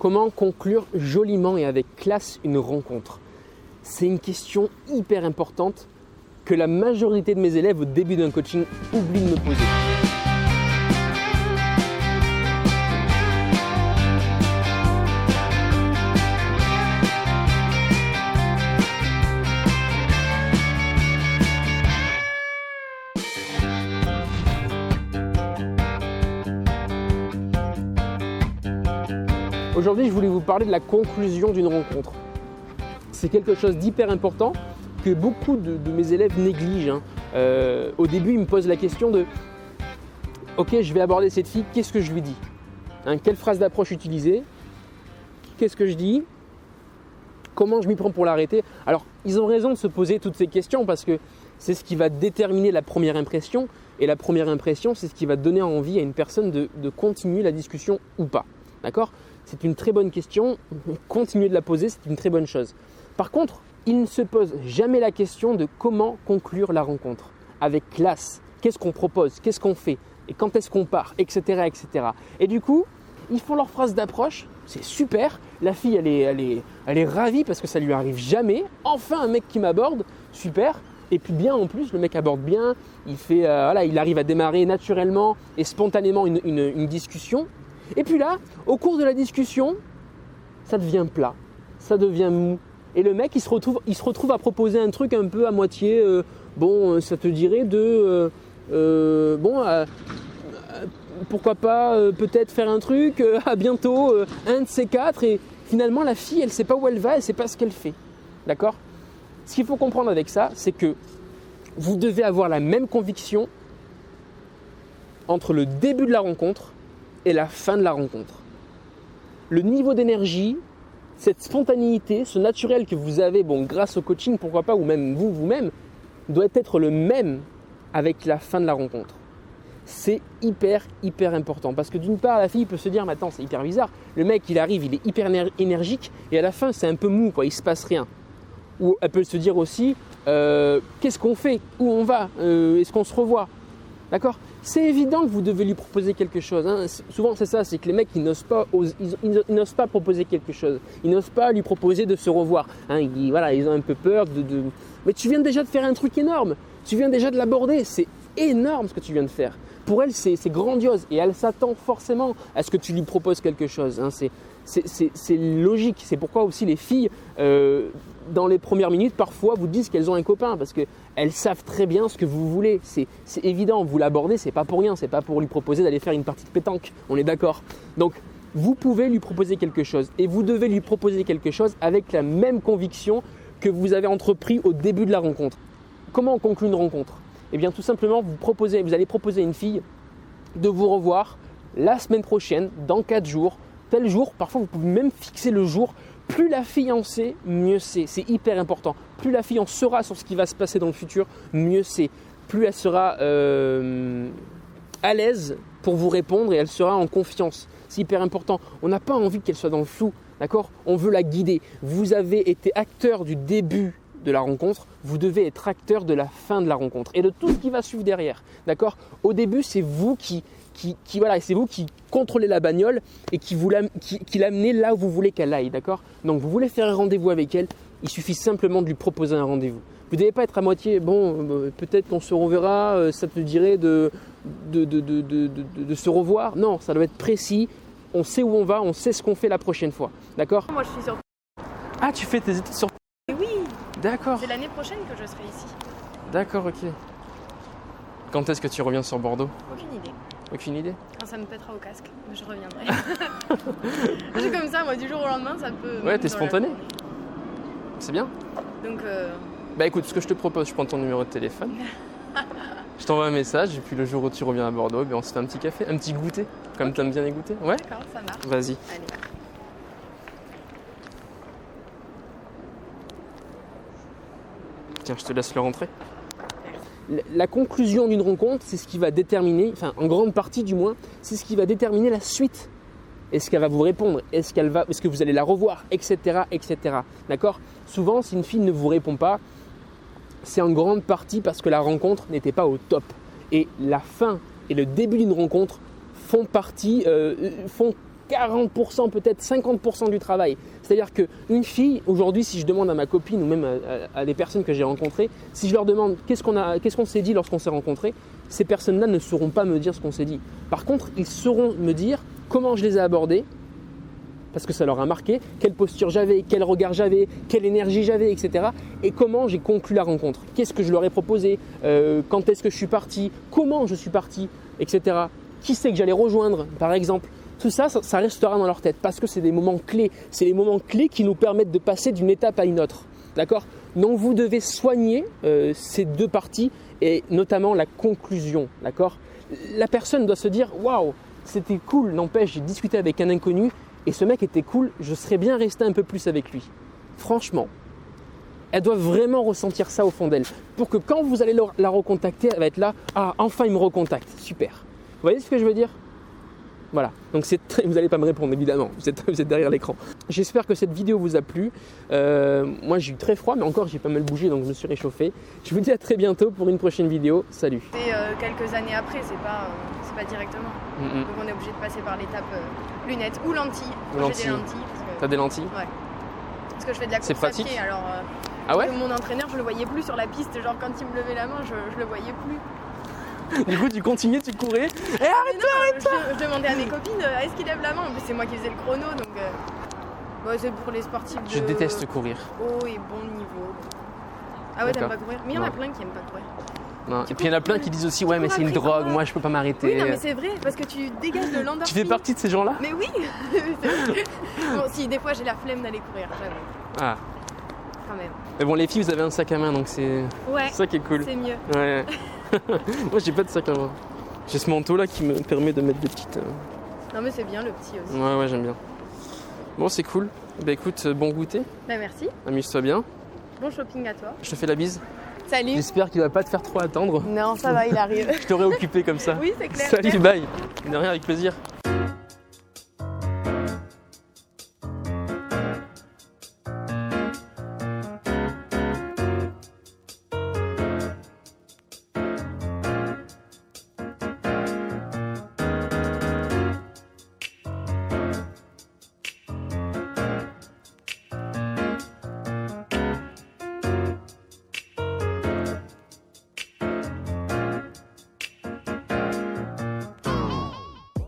Comment conclure joliment et avec classe une rencontre? C'est une question hyper importante que la majorité de mes élèves au début d'un coaching oublient de me poser. Aujourd'hui, je voulais vous parler de la conclusion d'une rencontre. C'est quelque chose d'hyper important que beaucoup de mes élèves négligent. Au début, ils me posent la question de « Ok, je vais aborder cette fille, qu'est-ce que je lui dis ? Quelle phrase d'approche utiliser ? Qu'est-ce que je dis ? Comment je m'y prends pour l'arrêter ?» Alors, ils ont raison de se poser toutes ces questions parce que c'est ce qui va déterminer la première impression. Et la première impression, c'est ce qui va donner envie à une personne de continuer la discussion ou pas. D'accord ? C'est une très bonne question. Continuer de la poser, c'est une très bonne chose. Par contre, il ne se pose jamais la question de comment conclure la rencontre avec classe. Qu'est-ce qu'on propose? Qu'est-ce qu'on fait? Et quand est-ce qu'on part? Etc. etc. Et du coup, ils font leur phrase d'approche. C'est super. La fille, elle est ravie parce que ça lui arrive jamais. Enfin, un mec qui m'aborde. Super. Et puis bien en plus, le mec aborde bien. Il arrive à démarrer naturellement et spontanément une discussion. Et puis là, au cours de la discussion, ça devient plat, ça devient mou. Et le mec, il se retrouve à proposer un truc un peu à moitié. Ça te dirait pourquoi pas peut-être faire un truc, à bientôt, un de ces quatre. Et finalement, la fille, elle ne sait pas où elle va, elle ne sait pas ce qu'elle fait. D'accord ? Ce qu'il faut comprendre avec ça, c'est que vous devez avoir la même conviction entre le début de la rencontre et la fin de la rencontre. Le niveau d'énergie, cette spontanéité, ce naturel que vous avez, grâce au coaching, pourquoi pas, ou même vous-même, doit être le même avec la fin de la rencontre. C'est hyper important parce que d'une part, la fille peut se dire, mais attends, c'est hyper bizarre, le mec, il arrive, il est hyper énergique et à la fin, c'est un peu mou, quoi, il ne se passe rien. Ou elle peut se dire aussi, qu'est-ce qu'on fait? Où on va? Est-ce qu'on se revoit? D'accord? C'est évident que vous devez lui proposer quelque chose. Souvent, c'est ça, c'est que les mecs, ils n'osent pas proposer quelque chose. Ils n'osent pas lui proposer de se revoir. Ils ont un peu peur de… Mais tu viens déjà de faire un truc énorme. Tu viens déjà de l'aborder. C'est énorme ce que tu viens de faire. Pour elle, c'est grandiose et elle s'attend forcément à ce que tu lui proposes quelque chose. C'est logique. C'est pourquoi aussi les filles, dans les premières minutes, parfois vous disent qu'elles ont un copain parce qu'elles savent très bien ce que vous voulez. C'est évident, vous l'abordez, c'est pas pour rien, c'est pas pour lui proposer d'aller faire une partie de pétanque, on est d'accord. Donc, vous pouvez lui proposer quelque chose et vous devez lui proposer quelque chose avec la même conviction que vous avez entrepris au début de la rencontre. Comment on conclut une rencontre? Eh bien, tout simplement, vous allez proposer à une fille de vous revoir la semaine prochaine, dans 4 jours, tel jour. Parfois, vous pouvez même fixer le jour. Plus la fille en sait, mieux c'est. C'est hyper important. Plus la fille en saura sur ce qui va se passer dans le futur, mieux c'est. Plus elle sera à l'aise pour vous répondre et elle sera en confiance. C'est hyper important. On n'a pas envie qu'elle soit dans le flou, d'accord ? On veut la guider. Vous avez été acteur du début de la rencontre, vous devez être acteur de la fin de la rencontre et de tout ce qui va suivre derrière, d'accord ? Au début, c'est vous qui contrôlez la bagnole et qui l'amenez là où vous voulez qu'elle aille, d'accord ? Donc, vous voulez faire un rendez-vous avec elle, il suffit simplement de lui proposer un rendez-vous. Vous ne devez pas être à moitié, peut-être qu'on se reverra, ça te dirait de se revoir. Non, ça doit être précis, on sait où on va, on sait ce qu'on fait la prochaine fois, d'accord ? Moi, je suis sur… Ah, tu fais tes études sur… Oui. D'accord. C'est l'année prochaine que je serai ici. D'accord, ok. Quand est-ce que tu reviens sur Bordeaux? Aucune idée. Aucune idée? Quand ça me pètera au casque, je reviendrai. Je suis comme ça, moi, du jour au lendemain, ça peut… Ouais, t'es spontané. C'est bien. Donc… Bah écoute, ce que je te propose, je prends ton numéro de téléphone. Je t'envoie un message et puis le jour où tu reviens à Bordeaux, on se fait un petit café, un petit goûter, comme okay. T'aimes bien les goûter. Ouais. D'accord, ça marche. Vas-y. Allez. Tiens, je te laisse le rentrer. La conclusion d'une rencontre, c'est ce qui va déterminer, enfin en grande partie du moins, c'est ce qui va déterminer la suite. Est-ce qu'elle va vous répondre? Est-ce que vous allez la revoir? Etc. etc. D'accord? Souvent, si une fille ne vous répond pas, c'est en grande partie parce que la rencontre n'était pas au top. Et la fin et le début d'une rencontre font 40%, peut-être 50% du travail. C'est-à-dire qu'une fille, aujourd'hui, si je demande à ma copine ou même à des personnes que j'ai rencontrées, si je leur demande qu'est-ce qu'on s'est dit lorsqu'on s'est rencontrés, ces personnes-là ne sauront pas me dire ce qu'on s'est dit. Par contre, ils sauront me dire comment je les ai abordés, parce que ça leur a marqué, quelle posture j'avais, quel regard j'avais, quelle énergie j'avais, etc. Et comment j'ai conclu la rencontre. Qu'est-ce que je leur ai proposé, quand est-ce que je suis parti, comment je suis parti, etc. Qui c'est que j'allais rejoindre, par exemple. Tout ça, ça restera dans leur tête parce que c'est des moments clés. C'est les moments clés qui nous permettent de passer d'une étape à une autre. D'accord ? Donc vous devez soigner ces deux parties et notamment la conclusion. D'accord ? La personne doit se dire « Waouh, c'était cool, n'empêche, j'ai discuté avec un inconnu et ce mec était cool, je serais bien resté un peu plus avec lui. » Franchement, elle doit vraiment ressentir ça au fond d'elle pour que quand vous allez la recontacter, elle va être là « Ah, enfin il me recontacte, super. » Vous voyez ce que je veux dire ? Voilà, donc vous n'allez pas me répondre évidemment, vous êtes derrière l'écran. J'espère que cette vidéo vous a plu. Moi j'ai eu très froid, mais encore j'ai pas mal bougé, donc je me suis réchauffé. Je vous dis à très bientôt pour une prochaine vidéo. Salut. C'est quelques années après, c'est pas directement. Donc on est obligé de passer par l'étape lunettes ou lentilles. J'ai des lentilles. T'as des lentilles ? Ouais. Parce que je fais de la course C'est pratique. à pied, alors ah ouais ? mon entraîneur, je le voyais plus sur la piste, genre quand il me levait la main, je le voyais plus. Du coup, tu continuais, tu courais. Et arrête-toi. Je demandais à mes copines, est-ce qu'ils lèvent la main ? En plus, c'est moi qui faisais le chrono, donc c'est pour les sportifs. Je déteste courir. Haut et bon niveau. Ah ouais, t'aimes pas courir ? Mais il y en a plein qui aiment pas courir. Non. Et puis il y en a plein qui disent aussi ouais mais c'est une drogue, moi je peux pas m'arrêter. Oui non mais c'est vrai parce que tu dégages de l'endorphine. Tu fais partie de ces gens-là ? Mais oui. Bon si des fois j'ai la flemme d'aller courir, j'avoue. Ah. Quand même. Mais bon les filles vous avez un sac à main donc c'est ça qui est cool. C'est mieux. Ouais. Moi j'ai pas de sac à main. J'ai ce manteau là qui me permet de mettre des petites. Non mais c'est bien le petit aussi. Ouais j'aime bien. Bon c'est cool. Bah écoute bon goûter. Bah merci. Amuse-toi bien. Bon shopping à toi. Je te fais la bise. Salut. J'espère qu'il va pas te faire trop attendre. Non, ça va, il arrive. Je t'aurais occupé comme ça. Oui, c'est clair. Salut, bye. De rien, avec plaisir.